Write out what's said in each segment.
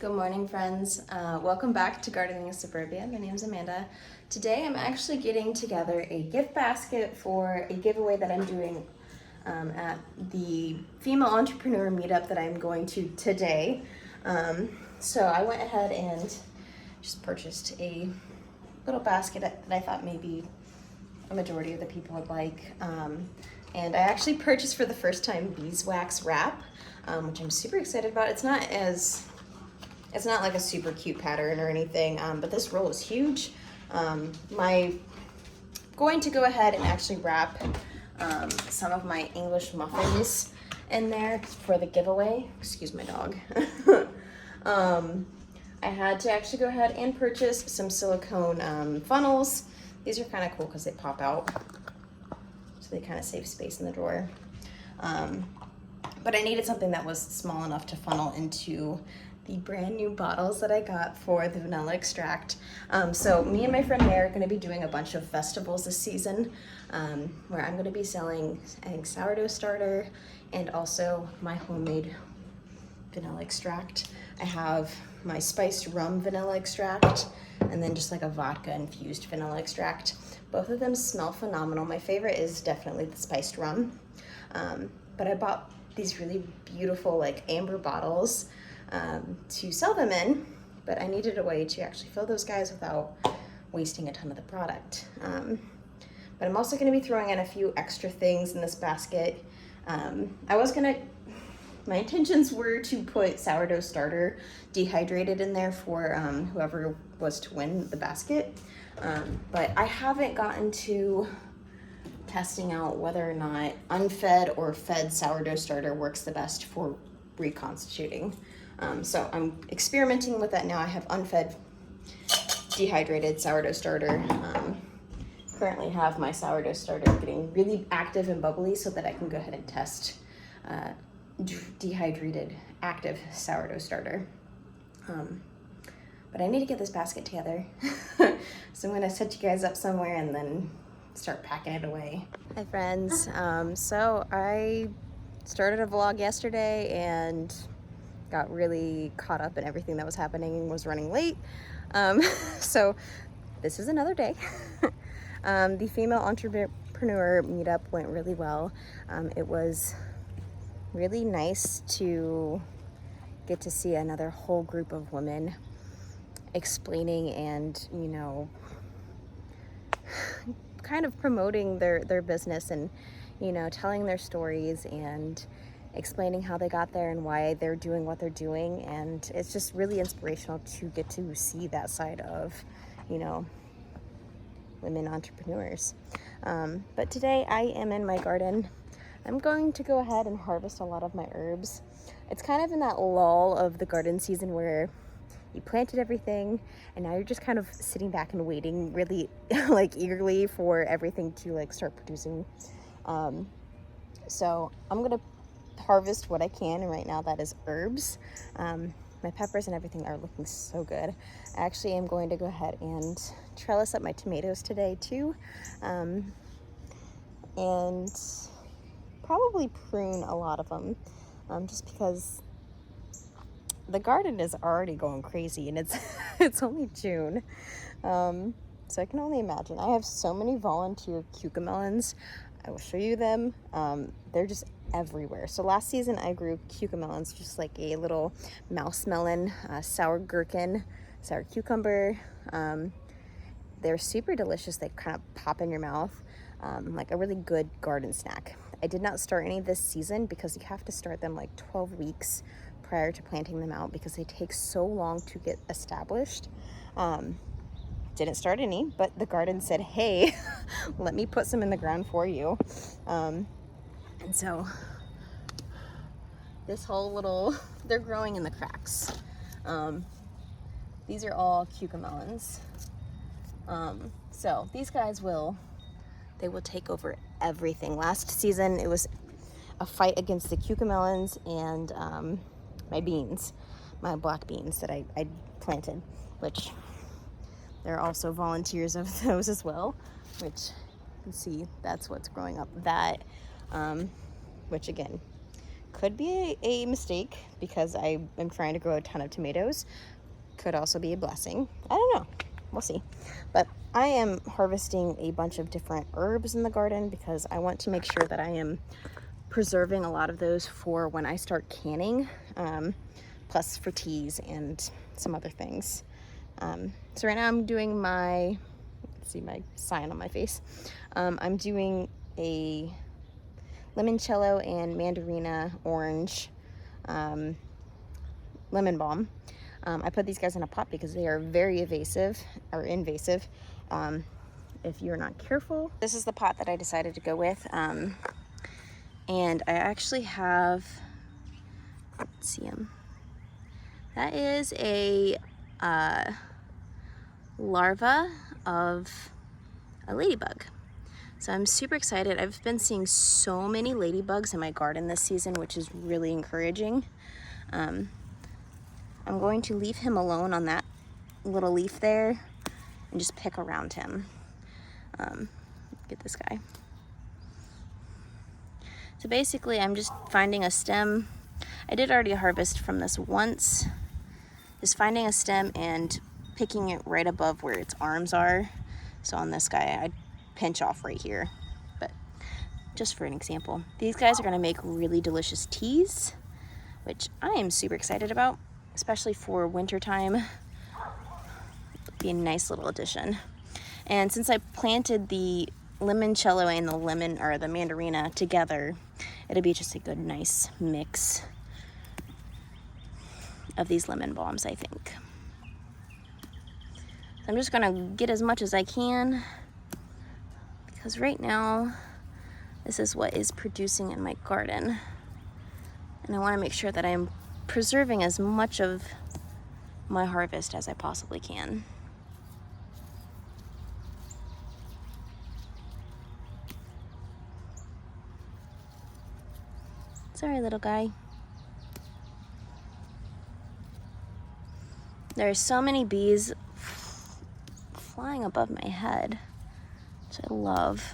Good morning, friends. Welcome back to Gardening in Suburbia. My name is Amanda. Today I'm actually getting together a gift basket for a giveaway that I'm doing at the female entrepreneur meetup that I'm going to today. So I went ahead and just purchased a little basket that I thought maybe a majority of the people would like. And I actually purchased for the first time beeswax wrap, which I'm super excited about. It's not like a super cute pattern or anything, but this roll is huge. My going to go ahead and actually wrap some of my English muffins in there for the giveaway. Excuse my dog. I had to actually go ahead and purchase some silicone funnels. These are kind of cool because they pop out, so they kind of save space in the drawer. But I needed something that was small enough to funnel into the brand new bottles that I got for the vanilla extract. So me and my friend Mary are going to be doing a bunch of festivals this season, where I'm going to be selling a sourdough starter and also my homemade vanilla extract. I have my spiced rum vanilla extract and then just like a vodka infused vanilla extract. Both of them smell phenomenal. My favorite is definitely the spiced rum, but I bought these really beautiful like amber bottles to sell them in, but I needed a way to actually fill those guys without wasting a ton of the product. But I'm also going to be throwing in a few extra things in this basket. My intentions were to put sourdough starter dehydrated in there for whoever was to win the basket, but I haven't gotten to testing out whether or not unfed or fed sourdough starter works the best for reconstituting. So I'm experimenting with that now. I have unfed dehydrated sourdough starter. Currently have my sourdough starter getting really active and bubbly so that I can go ahead and test dehydrated active sourdough starter. But I need to get this basket together. So I'm gonna set you guys up somewhere and then start packing it away. Hi friends, so I started a vlog yesterday and got really caught up in everything that was happening and was running late. So this is another day. The female entrepreneur meetup went really well. It was really nice to get to see another whole group of women explaining and, you know, kind of promoting their business and, you know, telling their stories and explaining how they got there and why they're doing what they're doing. And it's just really inspirational to get to see that side of, you know, women entrepreneurs. But today I am in my garden. I'm going to go ahead and harvest a lot of my herbs. It's kind of in that lull of the garden season where you planted everything and now you're just kind of sitting back and waiting really like eagerly for everything to like start producing. So I'm gonna harvest what I can, and right now that is herbs. My peppers and everything are looking so good. I actually am going to go ahead and trellis up my tomatoes today too, and probably prune a lot of them, just because the garden is already going crazy and it's only June. So I can only imagine. I have so many volunteer cucamelons. I will show you them. They're just everywhere. So last season I grew cucamelons, just like a little mouse melon, sour gherkin, sour cucumber. They're super delicious. They kind of pop in your mouth, like a really good garden snack. I did not start any this season because you have to start them like 12 weeks prior to planting them out because they take so long to get established. Didn't start any, but the garden said, hey, let me put some in the ground for you. And so this whole little, they're growing in the cracks. These are all cucamelons. So these guys will take over everything. Last season it was a fight against the cucamelons and my beans, my black beans that I planted, which there are also volunteers of those as well, which you can see that's what's growing up that, which again, could be a mistake because I am trying to grow a ton of tomatoes. Could also be a blessing. I don't know. We'll see. But I am harvesting a bunch of different herbs in the garden because I want to make sure that I am preserving a lot of those for when I start canning, plus for teas and some other things. So right now I'm doing my, see my sign on my face. I'm doing a limoncello and mandarina orange lemon balm. I put these guys in a pot because they are very invasive. If you're not careful. This is the pot that I decided to go with. And I actually have, let's see them. That is a larva of a ladybug. So I'm super excited. I've been seeing so many ladybugs in my garden this season, which is really encouraging. I'm going to leave him alone on that little leaf there and just pick around him. Get this guy. So basically I'm just finding a stem. I did already harvest from this once. Just finding a stem and picking it right above where its arms are. So on this guy, I'd pinch off right here, but just for an example. These guys are gonna make really delicious teas, which I am super excited about, especially for winter time. It'd be a nice little addition. And since I planted the limoncello and the mandarina together, it'll be just a good, nice mix of these lemon balms, I think. So I'm just gonna get as much as I can because right now, this is what is producing in my garden. And I wanna make sure that I'm preserving as much of my harvest as I possibly can. Sorry, little guy. There are so many bees flying above my head, which I love.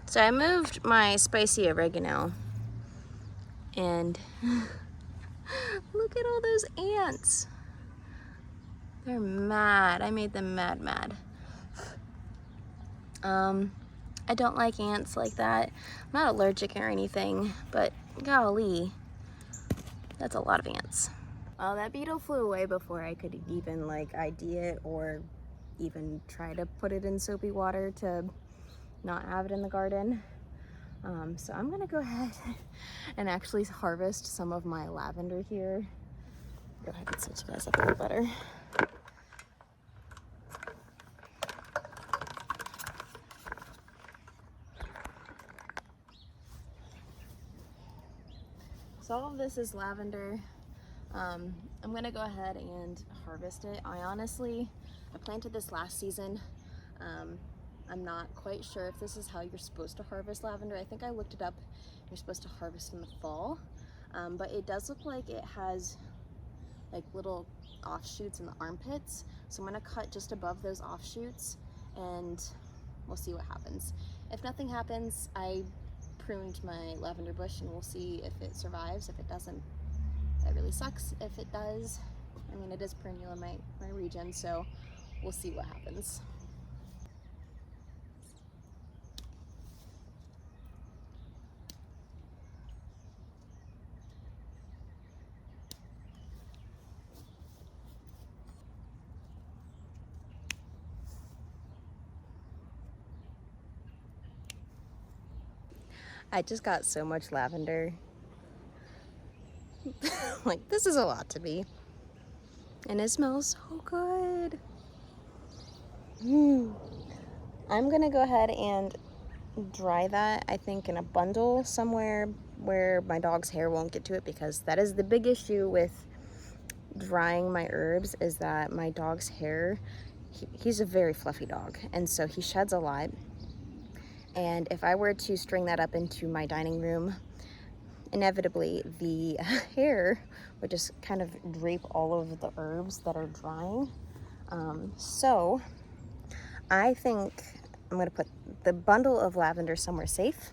So I moved my spicy oregano, and look at all those ants. They're mad. I made them mad. I don't like ants like that. I'm not allergic or anything, but golly, that's a lot of ants. Well, that beetle flew away before I could even like ID it or even try to put it in soapy water to not have it in the garden. So I'm gonna go ahead and actually harvest some of my lavender here. Go ahead and set you guys up a little better. So all of this is lavender. I'm gonna go ahead and harvest it. I planted this last season. I'm not quite sure if this is how you're supposed to harvest lavender. I think I looked it up. You're supposed to harvest in the fall. But it does look like it has like little offshoots in the armpits. So I'm gonna cut just above those offshoots and we'll see what happens. If nothing happens, I pruned my lavender bush and we'll see if it survives. If it doesn't, that really sucks. If it does, I mean, it is perennial in my region, so we'll see what happens. I just got so much lavender. Like, this is a lot to me. And it smells so good. I'm gonna go ahead and dry that, I think, in a bundle somewhere where my dog's hair won't get to it, because that is the big issue with drying my herbs, is that my dog's hair, he's a very fluffy dog, and so he sheds a lot. And if I were to string that up into my dining room, inevitably the hair would just kind of drape all of the herbs that are drying. So I think I'm gonna put the bundle of lavender somewhere safe.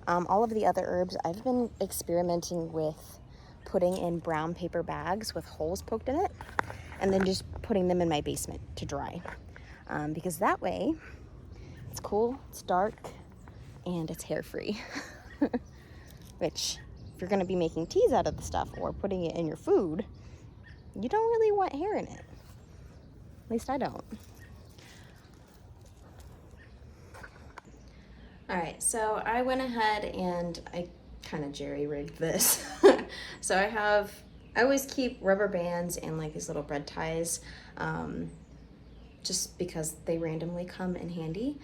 All of the other herbs, I've been experimenting with putting in brown paper bags with holes poked in it, and then just putting them in my basement to dry. Because that way, it's cool, it's dark, and it's hair-free. Which, if you're gonna be making teas out of the stuff or putting it in your food, you don't really want hair in it. At least I don't. All right, so I went ahead and I kind of jerry-rigged this. So I always keep rubber bands and like these little bread ties, just because they randomly come in handy,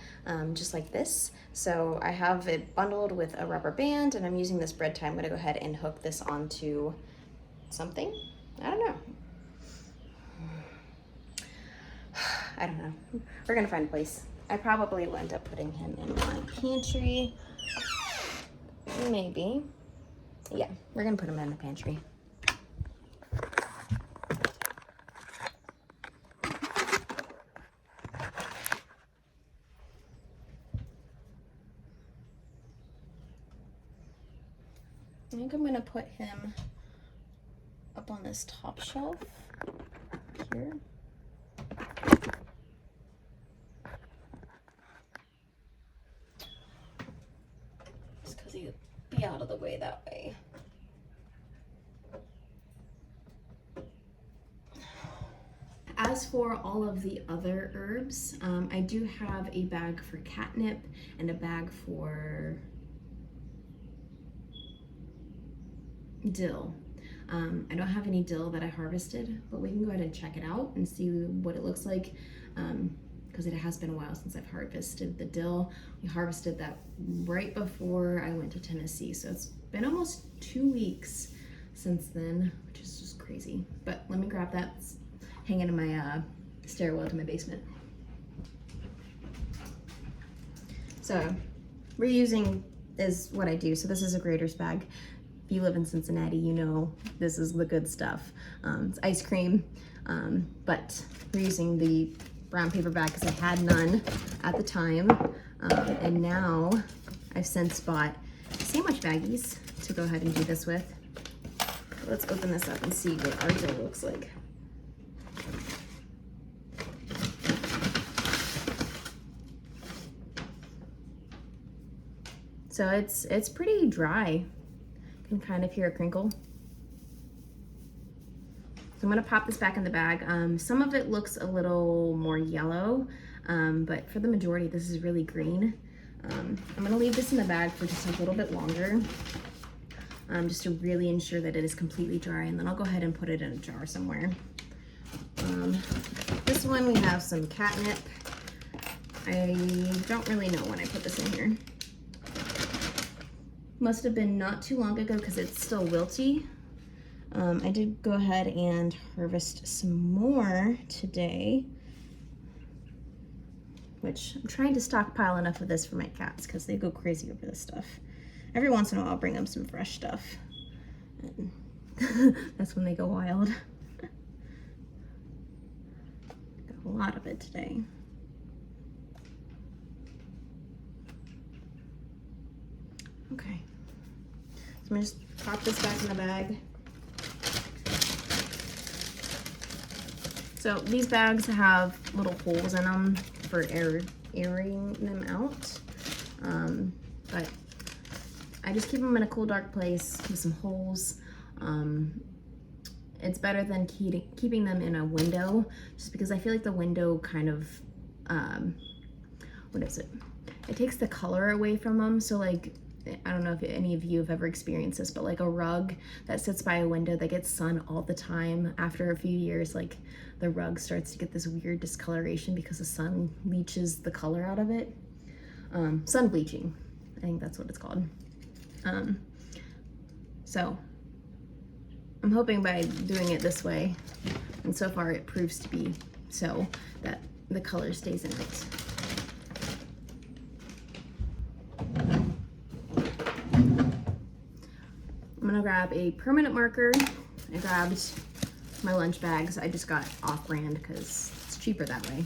just like this. So I have it bundled with a rubber band, and I'm using this bread tie. I'm gonna go ahead and hook this onto something. I don't know. I don't know. We're gonna find a place. I probably will end up putting him in my pantry. Maybe. Yeah, we're gonna put him in the pantry. I think I'm gonna put him up on this top shelf here. Just because he'd be out of the way that way. As for all of the other herbs, I do have a bag for catnip and a bag for dill. I don't have any dill that I harvested, but we can go ahead and check it out and see what it looks like, because it has been a while since I've harvested the dill. We harvested that right before I went to Tennessee, so it's been almost 2 weeks since then, which is just crazy. But let me grab that. It's hanging in my stairwell to my basement. So reusing is what I do. So this is a grater's bag. If you live in Cincinnati, you know this is the good stuff. It's ice cream, but we're using the brown paper bag because I had none at the time, and now I've since bought sandwich baggies to go ahead and do this with. Let's open this up and see what our dough looks like. So it's pretty dry. You can kind of hear a crinkle. So I'm gonna pop this back in the bag. Some of it looks a little more yellow, but for the majority, this is really green. I'm gonna leave this in the bag for just a little bit longer, just to really ensure that it is completely dry, and then I'll go ahead and put it in a jar somewhere. This one, we have some catnip. I don't really know when I put this in here. Must have been not too long ago because it's still wilty. I did go ahead and harvest some more today, which I'm trying to stockpile enough of this for my cats because they go crazy over this stuff. Every once in a while I'll bring them some fresh stuff, and that's when they go wild. Got a lot of it today. Okay, so I'm gonna just pop this back in the bag. So these bags have little holes in them for airing them out, but I just keep them in a cool, dark place with some holes. It's better than keeping them in a window, just because I feel like the window kind of, what is it? It takes the color away from them. So like, I don't know if any of you have ever experienced this, but like a rug that sits by a window that gets sun all the time, after a few years, like the rug starts to get this weird discoloration because the sun leaches the color out of it. Sun bleaching, I think that's what it's called. So I'm hoping by doing it this way, and so far it proves to be so, that the color stays in it. I'm gonna grab a permanent marker. I grabbed my lunch bags. I just got off-brand because it's cheaper that way.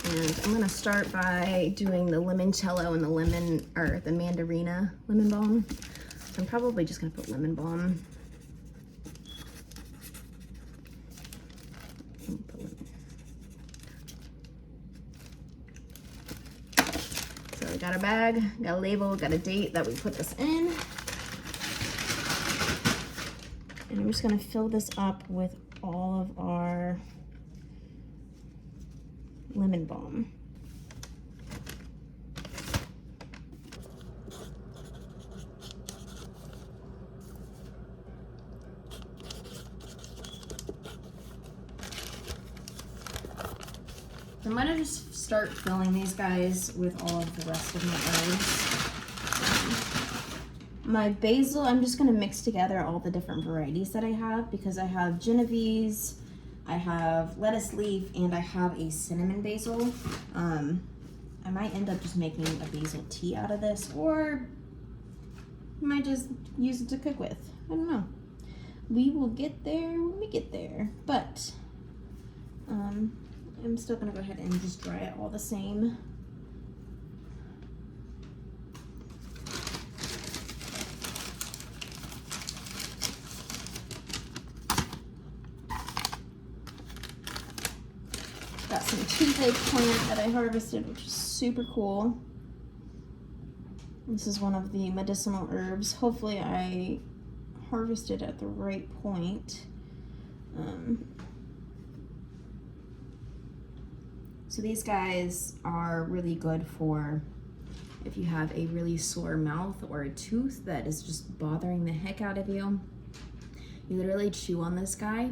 And I'm gonna start by doing the limoncello and the lemon, or the mandarina lemon balm. So I'm probably just gonna put lemon balm. So we got a bag, got a label, got a date that we put this in. And I'm just gonna fill this up with all of our lemon balm. I'm gonna just start filling these guys with all of the rest of my herbs. My basil, I'm just gonna mix together all the different varieties that I have, because I have Genovese, I have lettuce leaf, and I have a cinnamon basil. I might end up just making a basil tea out of this, or I might just use it to cook with. I don't know. We will get there when we get there. But I'm still gonna go ahead and just dry it all the same. Got some tea eggplant that I harvested, which is super cool. This is one of the medicinal herbs. Hopefully I harvested at the right point. So these guys are really good for if you have a really sore mouth or a tooth that is just bothering the heck out of you. You literally chew on this guy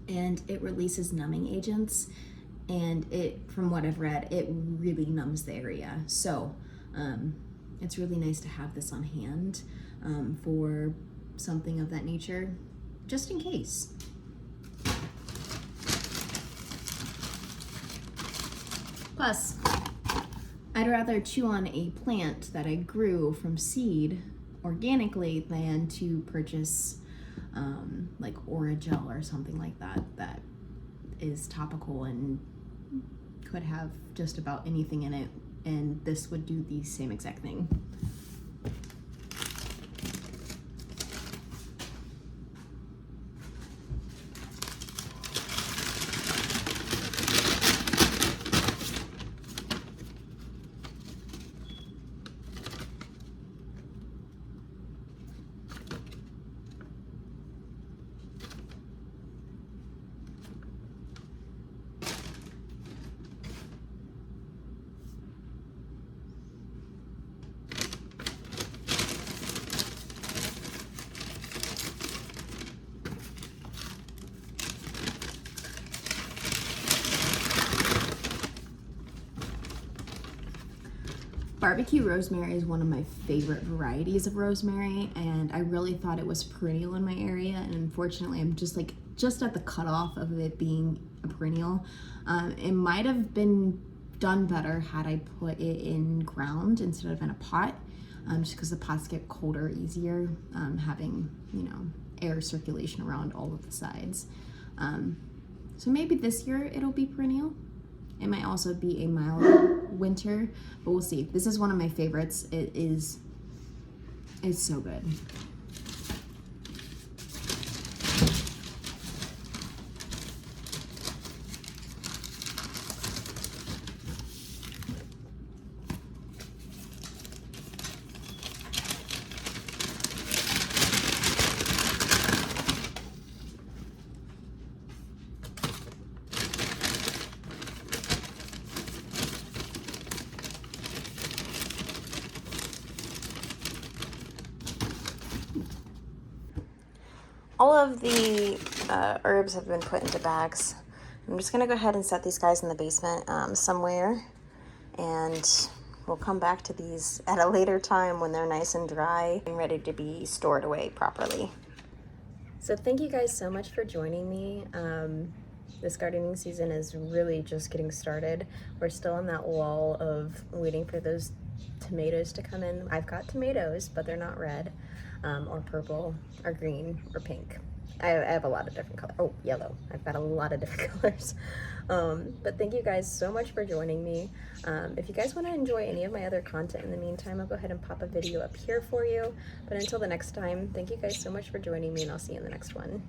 and it releases numbing agents, and it, from what I've read, it really numbs the area. So it's really nice to have this on hand for something of that nature, just in case. Plus, I'd rather chew on a plant that I grew from seed organically than to purchase like Oragel or something like that that is topical and could have just about anything in it, and this would do the same exact thing. Barbecue rosemary is one of my favorite varieties of rosemary, and I really thought it was perennial in my area, and unfortunately I'm just at the cutoff of it being a perennial. It might have been done better had I put it in ground instead of in a pot, just because the pots get colder easier, having, you know, air circulation around all of the sides. So maybe this year it'll be perennial. It might also be a mild winter, but we'll see. This is one of my favorites. It's so good. All of the herbs have been put into bags. I'm just gonna go ahead and set these guys in the basement somewhere, and we'll come back to these at a later time when they're nice and dry and ready to be stored away properly. So thank you guys so much for joining me. This gardening season is really just getting started. We're still in that lull of waiting for those tomatoes to come in. I've got tomatoes, but they're not red or purple or green or pink. I have a lot of different colors. Oh, yellow. I've got a lot of different colors. But thank you guys so much for joining me. If you guys want to enjoy any of my other content in the meantime, I'll go ahead and pop a video up here for you. But until the next time, thank you guys so much for joining me, and I'll see you in the next one.